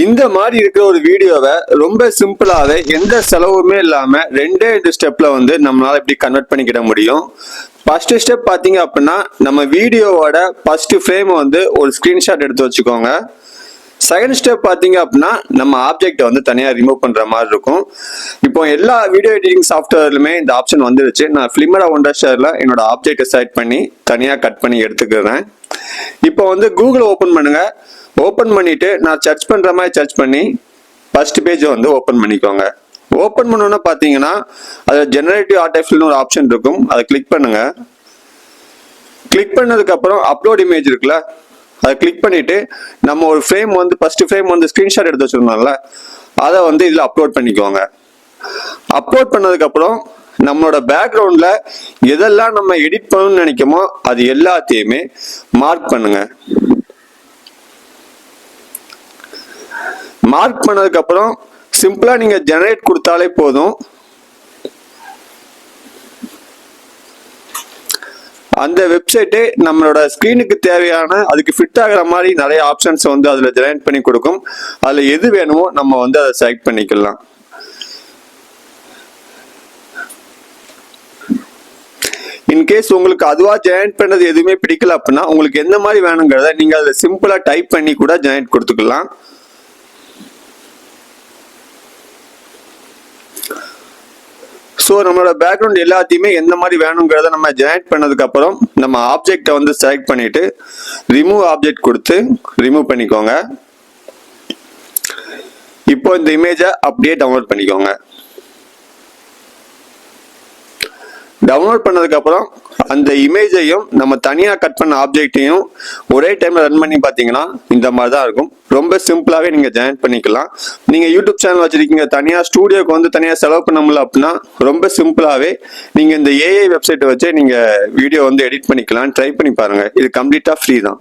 இந்த மாதிரி இருக்கிற ஒரு வீடியோவை ரொம்ப சிம்பிளாவே எந்த செலவுமே இல்லாம ரெண்டே ஸ்டெப்ல வந்து நம்மளால இப்படி கன்வெர்ட் பண்ணிக்கிட முடியும். ஃபர்ஸ்ட் ஸ்டெப் பாத்தீங்க அப்படின்னா நம்ம வீடியோவோட ஃபர்ஸ்ட் ஃப்ரேம் வந்து ஒரு ஸ்கிரீன்ஷாட் எடுத்து வச்சுக்கோங்க. செகண்ட் ஸ்டெப் பாத்தீங்க அப்படின்னா நம்ம ஆப்ஜெக்ட் வந்து தனியா ரிமூவ் பண்ற மாதிரி இருக்கும். இப்போ எல்லா வீடியோ எடிட்டிங் சாஃப்ட்வேர்லுமே இந்த ஆப்ஷன் வந்துருச்சு. நான் ஃபிலிமரா ஒண்டர்ஷேர்ல என்னோட ஆப்ஜெக்டை செலக்ட் பண்ணி தனியா கட் பண்ணி எடுத்துக்கிறேன். இப்போ வந்து கூகுள் ஓபன் பண்ணுங்க. ஓபன் பண்ணிட்டு நான் சர்ச் பண்ற மாதிரி சர்ச் பண்ணி ஃபர்ஸ்ட் பேஜ் வந்து ஓபன் பண்ணிக்கோங்க. ஓபன் பண்ணோன்னா பாத்தீங்கன்னா அது ஜெனரேட்டிவ் ஆர்டிஃபிஷியல்னு ஒரு ஆப்ஷன் இருக்கும். அதை கிளிக் பண்ணுங்க. கிளிக் பண்ணதுக்கு அப்புறம் அப்லோட் இமேஜ் இருக்குல்ல, அதை கிளிக் பண்ணிட்டு நம்ம ஒரு ஃப்ரேம் வந்து ஃபர்ஸ்ட் ஃப்ரேம் வந்து ஸ்கிரீன்ஷாட் எடுத்து வச்சிருந்தோம்ல, அதை வந்து இதுல அப்லோட் பண்ணிக்கோங்க. அப்லோட் பண்ணதுக்கு அப்புறம் நம்மளோட பேக்ரவுண்ட்ல எதெல்லாம் நம்ம எடிட் பண்ணணும்னு நினைக்கமோ அது எல்லாத்தையுமே மார்க் பண்ணுங்க. மார்க் பண்ணதுக்கு அப்புறம் சிம்பிளா நீங்க ஜெனரேட் கொடுத்தாலே போதும். அந்த வெப்சைட்டே நம்மளோட ஸ்கிரீனுக்கு தேவையான அதுக்கு ஃபிட் ஆகிற மாதிரி நிறைய ஆப்ஷன்ஸ் வந்து அதுல ஜெனரேட் பண்ணி கொடுக்கும். அதுல எது வேணுமோ நம்ம வந்து அதை செலக்ட் பண்ணிக்கலாம். இன்கேஸ் உங்களுக்கு அதுவா ஜெனரேட் பண்ணது எதுவுமே பிடிக்கல அப்படின்னா உங்களுக்கு எந்த மாதிரி வேணுங்கிறத நீங்க அதுல சிம்பிளா டைப் பண்ணி கூட ஜெனரேட் கொடுத்துக்கலாம். ஸோ நம்மளோட பேக்ரவுண்ட் எல்லாத்தையுமே எந்த மாதிரி வேணுங்கிறத நம்ம ஜெனரேட் பண்ணதுக்கு அப்புறம் நம்ம ஆப்ஜெக்டை வந்து செலக்ட் பண்ணிட்டு ரிமூவ் ஆப்ஜெக்ட் கொடுத்து ரிமூவ் பண்ணிக்கோங்க. இப்போ இந்த இமேஜை அப்படியே டவுன்லோட் பண்ணிக்கோங்க. டவுன்லோட் பண்ணதுக்கு அப்புறம் அந்த இமேஜையும் நம்ம தனியா கட் பண்ண ஆப்ஜெக்டையும் ஒரே டைம்ல ரன் பண்ணி பாத்தீங்கன்னா இந்த மாதிரி தான் இருக்கும். ரொம்ப சிம்பிளாவே நீங்க ஜெனரேட் பண்ணிக்கலாம். நீங்க யூடியூப் சேனல் வச்சிருக்கீங்க, தனியா ஸ்டூடியோக்கு வந்து தனியா செலவு பண்ண முடியல அப்படின்னா ரொம்ப சிம்பிளாவே நீங்க இந்த ஏஐ வெப்சைட் வச்சு நீங்க வீடியோ வந்து எடிட் பண்ணிக்கலாம். ட்ரை பண்ணி பாருங்க. இது கம்ப்ளீட்டா ஃப்ரீ தான்.